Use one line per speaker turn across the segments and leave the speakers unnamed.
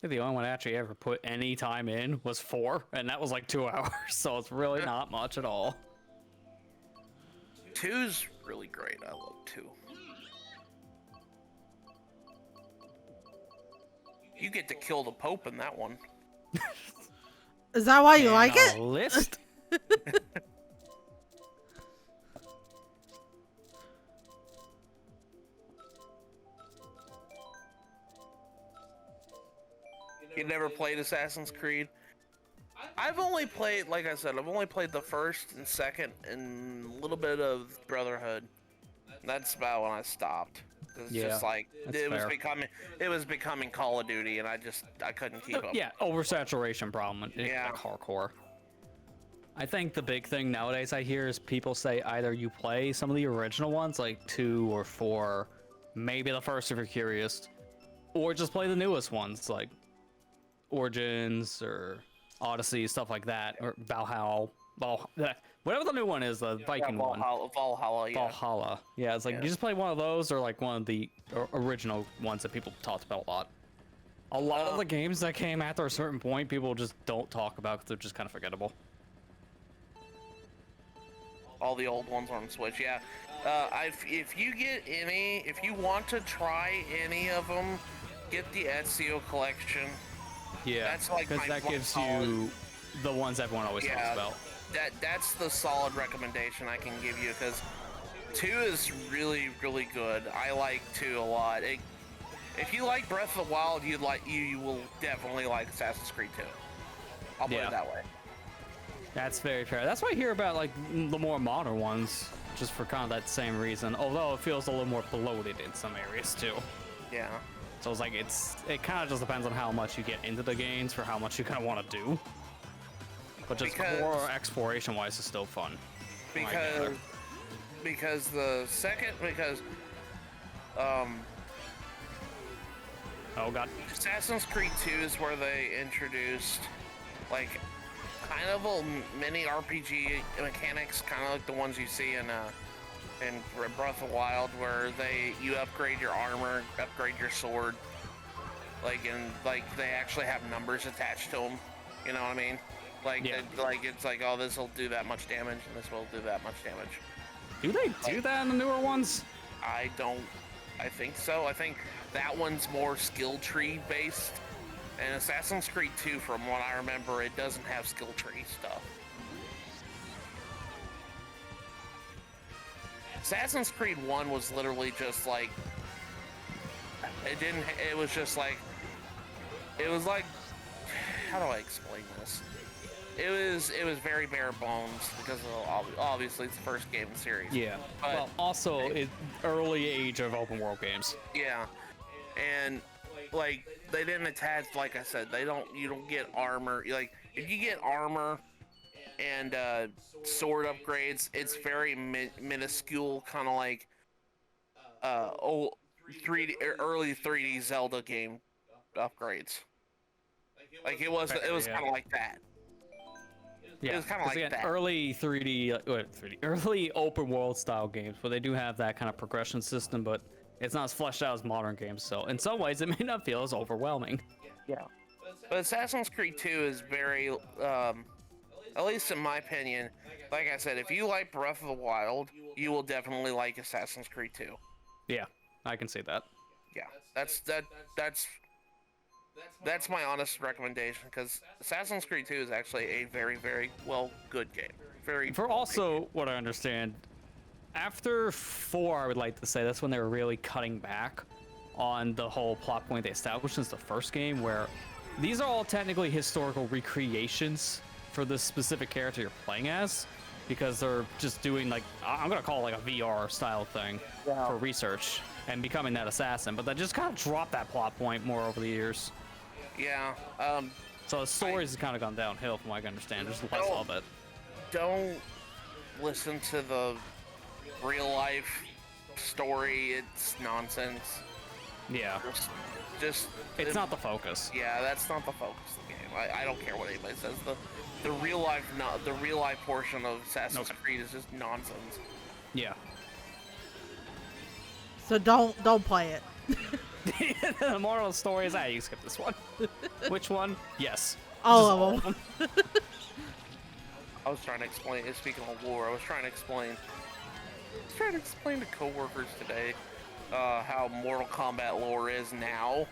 think the only one I actually ever put any time in was 4, and that was like 2 hours, so it's really not much at all.
2's really great. I love 2. You get to kill the Pope in that one.
Is that why you like it?
List?
You never played Assassin's Creed? I've only played, like I said, I've only played the first and second and a little bit of Brotherhood. That's about when I stopped. It's just like it was becoming Call of Duty, and I couldn't keep up.
Yeah, oversaturation problem.
Yeah,
like hardcore. I think the big thing nowadays I hear is people say either you play some of the original ones, like 2 or 4, maybe the first if you're curious, or just play the newest ones, like Origins or Odyssey, stuff like that, or Valhalla, whatever the new one is, the Viking one.
Valhalla, yeah.
Valhalla. Yeah, it's like you just play one of those or like one of the original ones that people talked about a lot. A lot of the games that came after a certain point, people just don't talk about because they're just kind of forgettable.
All the old ones on Switch, yeah. If you want to try any of them, get the Ezio collection.
Yeah,
that's like
because that gives you the ones everyone always talks about.
That's the solid recommendation I can give you, because 2 is really, really good. I like 2 a lot. If you like Breath of the Wild, you will definitely like Assassin's Creed 2. I'll put it that way.
That's very fair. That's why I hear about like the more modern ones, just for kind of that same reason. Although it feels a little more bloated in some areas too.
Yeah.
So it's like it kind of just depends on how much you get into the games for how much you kind of want to do. But just core exploration-wise, is still fun.
Because
oh god.
Assassin's Creed 2 is where they introduced like kind of a mini RPG mechanics, kind of like the ones you see in Breath of the Wild, where you upgrade your armor, upgrade your sword, they actually have numbers attached to them. You know what I mean? It's like, oh, this will do that much damage, and this will do that much damage.
Do they do that in the newer ones?
I think so. I think that one's more skill tree based. And Assassin's Creed 2, from what I remember, it doesn't have skill tree stuff. Assassin's Creed 1 was literally just like, it was like, how do I explain this? It was very bare bones, because obviously it's the first game in the series.
Yeah,
but,
well, also it's early age of open world games.
Yeah, and like they didn't attach, like I said, you don't get armor. Like if you get armor and sword upgrades, it's very minuscule, kind of like old 3D early 3D Zelda game upgrades. Like it was kind of like that.
Yeah,
it was kind of like that.
Early 3D, early open world style games, but they do have that kind of progression system, but it's not as fleshed out as modern games. So in some ways, it may not feel as overwhelming.
Yeah, but Assassin's Creed 2 is very, at least in my opinion, like I said, if you like Breath of the Wild, you will definitely like Assassin's Creed 2.
Yeah, I can see that.
Yeah, that's my honest recommendation, because Assassin's Creed 2 is actually a very, very good game.
For also what I understand, after 4, I would like to say that's when they were really cutting back on the whole plot point they established since the first game, where these are all technically historical recreations for this specific character you're playing as, because they're just doing like, I'm gonna call it like a VR style thing for research and becoming that assassin, but they just kind of dropped that plot point more over the years.
Yeah.
So the stories have kind of gone downhill from what I can understand. There's less of it.
Don't listen to the real life story. It's nonsense.
Yeah.
Just
it's not the focus.
Yeah, that's not the focus of the game. I don't care what anybody says. The real life portion of Assassin's Creed is just nonsense.
Yeah.
So don't play it.
The moral of the story is, you skip this one. Which one? Yes.
All
Just
of them.
I was trying to explain. Speaking of lore, I was trying to explain to coworkers today how Mortal Kombat lore is now.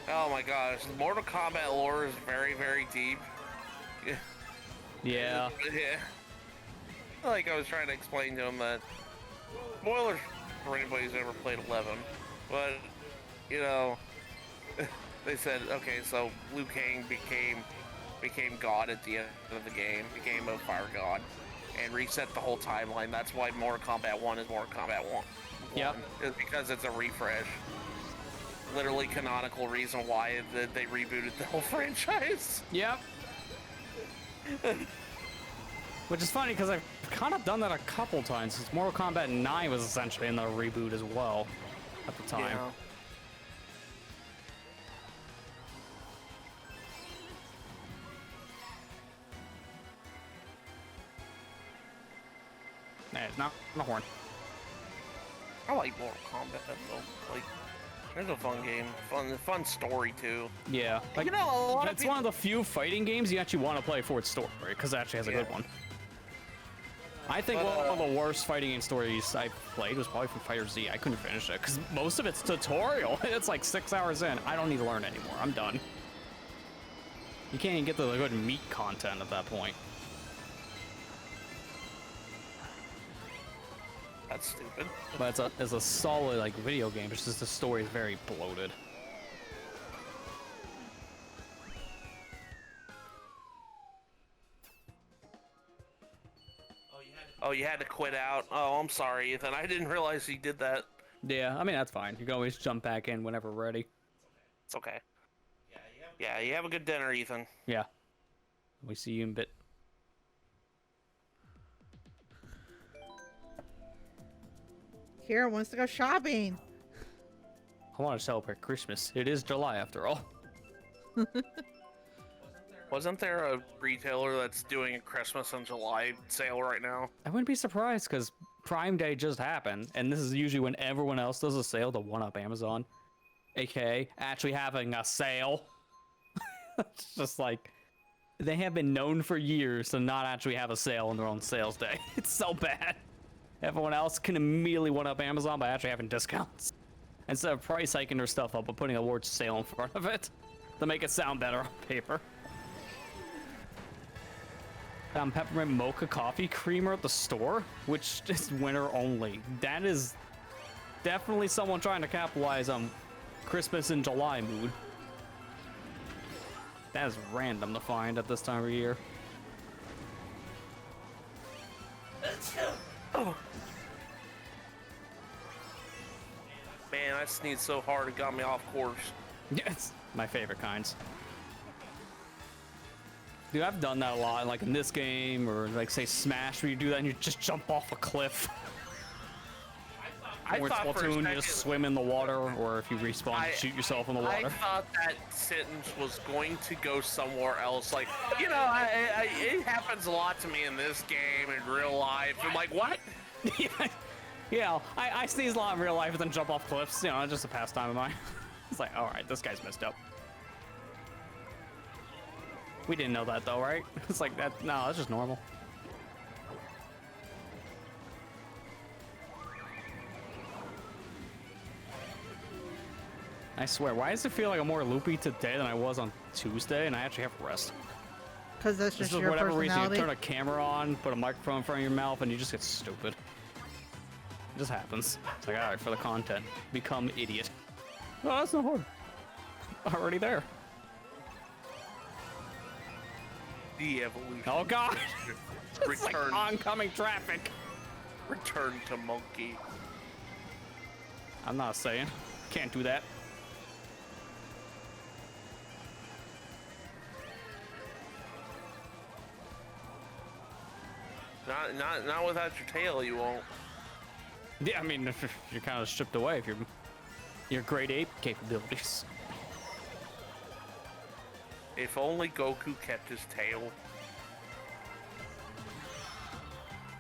Oh my gosh, Mortal Kombat lore is very, very deep.
Yeah.
Yeah. Like I was trying to explain to him that spoilers for anybody who's ever played 11, but you know, they said okay, so Liu Kang became God at the end of the game, became a fire god, and reset the whole timeline. That's why Mortal Kombat 1 is Mortal Kombat 1.
Yep.
It's because it's a refresh. Literally canonical reason why they rebooted the whole franchise.
Yep. Which is funny because I've kind of done that a couple times. Since Mortal Kombat 9 was essentially in the reboot as well at the time.
Yeah.
Nah, not a horn.
I like Mortal Kombat though. Like, it's a fun game, fun story too.
Yeah, like,
you know, a lot
it's one of the few fighting games you actually want to play for its story because it actually has a good one. I think one of the worst fighting game stories I played was probably from Fighter Z. I couldn't finish it because most of it's tutorial. It's like 6 hours in. I don't need to learn anymore. I'm done. You can't even get the good meat content at that point.
That's stupid.
But it's a solid like video game. It's just the story is very bloated.
Oh, you had to quit out. Oh, I'm sorry, Ethan. I didn't realize you did that.
Yeah, I mean that's fine. You can always jump back in whenever ready.
It's okay. Yeah, you have a good dinner, Ethan.
Yeah. We see you in a bit.
Kira wants to go shopping.
I want to celebrate Christmas. It is July after all.
Wasn't there a retailer that's doing a Christmas in July sale right now?
I wouldn't be surprised because Prime Day just happened, and this is usually when everyone else does a sale to one-up Amazon, aka actually having a sale. It's just like they have been known for years to not actually have a sale on their own sales day. It's so bad. Everyone else can immediately one-up Amazon by actually having discounts instead of price hiking their stuff up but putting a word sale in front of it to make it sound better on paper. Peppermint mocha coffee creamer at the store, which is winter only. That is definitely someone trying to capitalize on Christmas in July mood. That is random to find at this time of year.
Oh. Man, I sneezed so hard it got me off course.
Yeah, it's my favorite kinds. Dude, I've done that a lot, like in this game, or like say Smash, where you do that and you just jump off a cliff. Or in Splatoon, you just swim in the water, or if you respawn, you shoot yourself in the water.
I thought that sentence was going to go somewhere else. Like, you know, it happens a lot to me in this game, in real life. I'm like, what?
Yeah, I sneeze a lot in real life and then jump off cliffs. You know, it's just a pastime of mine. It's like, all right, this guy's messed up. We didn't know that though, right? It's like that. No, that's just normal. I swear, why does it feel like I'm more loopy today than I was on Tuesday, and I actually have rest?
Because that's just
For
your
whatever reason, you
personality.
turn a camera on, put a microphone in front of your mouth, and you just get stupid. It just happens. It's like, all right, for the content, become idiot. Oh, that's not hard. Already there.
The evolution.
Oh God! It's like
Return.
oncoming traffic.
Return to monkey.
I'm not saying. Can't do that.
Not without your tail, you won't.
Yeah, I mean, you're kind of stripped away if your grade ape capabilities.
If only Goku kept his tail.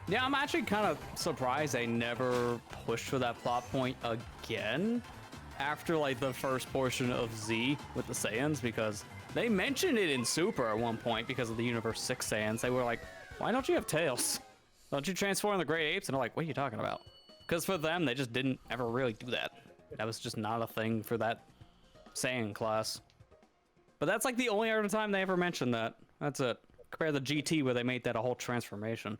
Yeah, I'm actually kind of surprised they never pushed for that plot point again after like the first portion of Z with the Saiyans, because they mentioned it in Super at one point because of the Universe 6 Saiyans. They were like, why don't you have tails? Don't you transform the Great Apes? And they're like, what are you talking about? Because for them, they just didn't ever really do that. That was just not a thing for that Saiyan class. But that's like the only other time they ever mentioned that. That's it. Compare the GT where they made that a whole transformation.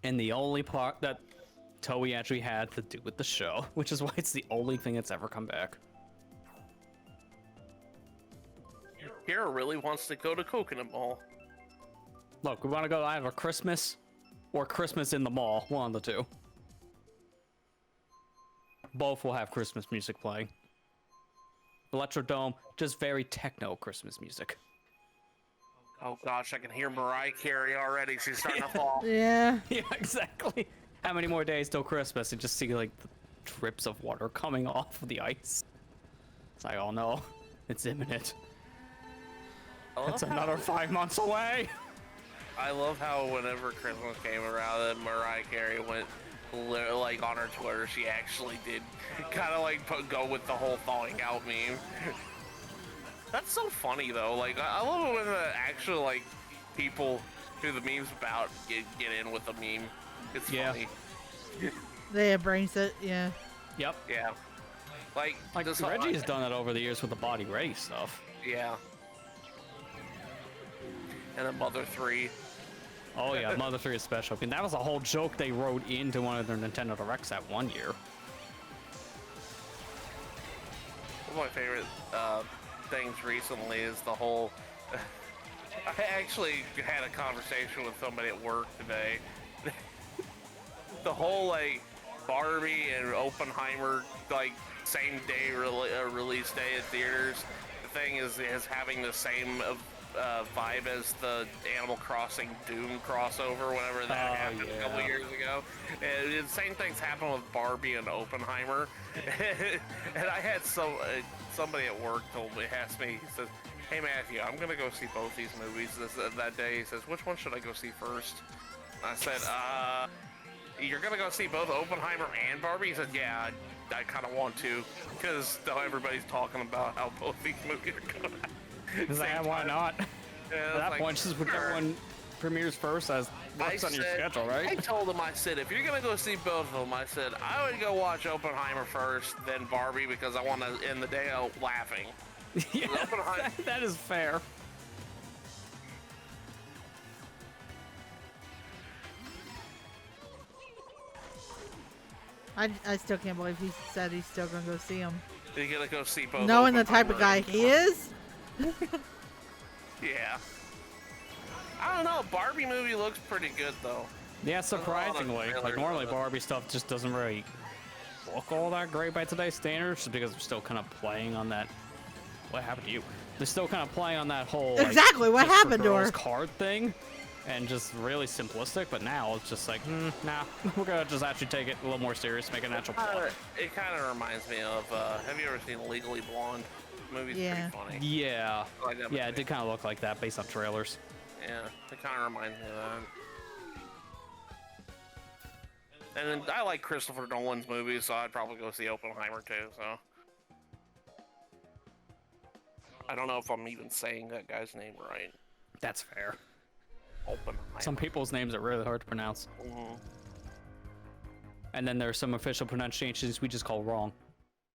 And the only part that Toei actually had to do with the show, which is why it's the only thing that's ever come back.
Kara really wants to go to Coconut Mall.
Look, we want to go either Christmas or Christmas in the mall. One of the two. Both will have Christmas music playing. Electrodome, just very techno Christmas music.
Oh gosh, I can hear Mariah Carey already. She's starting to fall.
Yeah.
Yeah, exactly. How many more days till Christmas? And just see like the drips of water coming off of the ice. It's like, oh no, it's imminent. It's another 5 months away.
I love how whenever Christmas came around, that Mariah Carey went like on her Twitter. She actually did kind of like go with the whole thawing out meme. That's so funny though. Like I love it when the actual like people who the meme's about get in with the meme. It's funny.
They embrace it, yeah.
Yep.
Yeah. Like
Reggie's done it over the years with the body ready stuff.
Yeah. And then Mother 3.
Oh yeah, Mother 3 is special. I mean, that was a whole joke they wrote into one of their Nintendo Directs that one year.
One of my favorite things recently is the whole... I actually had a conversation with somebody at work today. The whole, like, Barbie and Oppenheimer, like, same day release day at theaters. The thing is having the same... vibe as the Animal Crossing Doom crossover whenever that happened a couple years ago. And the same things happened with Barbie and Oppenheimer. And I had somebody at work asked me, he says, hey Matthew, I'm gonna go see both these movies that day. He says, which one should I go see first? And I said, you're gonna go see both Oppenheimer and Barbie? He said, yeah, I kind of want to, because now everybody's talking about how both these movies are coming out.
Why not?
Yeah,
At that
like,
point, just whichever one premieres first as works on your schedule, right?
I told him, I said, if you're gonna go see both of them, I said, I would go watch Oppenheimer first, then Barbie, because I want to end the day out laughing.
Yeah, that is fair.
I still can't believe he said he's still gonna go see him.
You're gonna go see both.
Knowing the type of guy he is.
Yeah. I don't know. Barbie movie looks pretty good though.
Yeah, surprisingly. Like normally Barbie stuff just doesn't really look all that great by today's standards, just because they're still kind of playing on that. What happened to you? They're still kind of playing on that whole
exactly what happened to her
card thing, and just really simplistic. But now it's just like, nah, we're gonna just actually take it a little more serious, make an actual plot.
It kind of reminds me of. Have you ever seen Legally Blonde? The movie's pretty funny.
Yeah.
Like that
yeah,
movie.
it did kind of look like that based on trailers.
Yeah, it kind of reminds me of that. And then I like Christopher Nolan's movies, so I'd probably go see Oppenheimer too. So I don't know if I'm even saying that guy's name right.
That's fair.
Oppenheimer.
Some people's names are really hard to pronounce.
Mm-hmm.
And then there's some official pronunciations we just call wrong.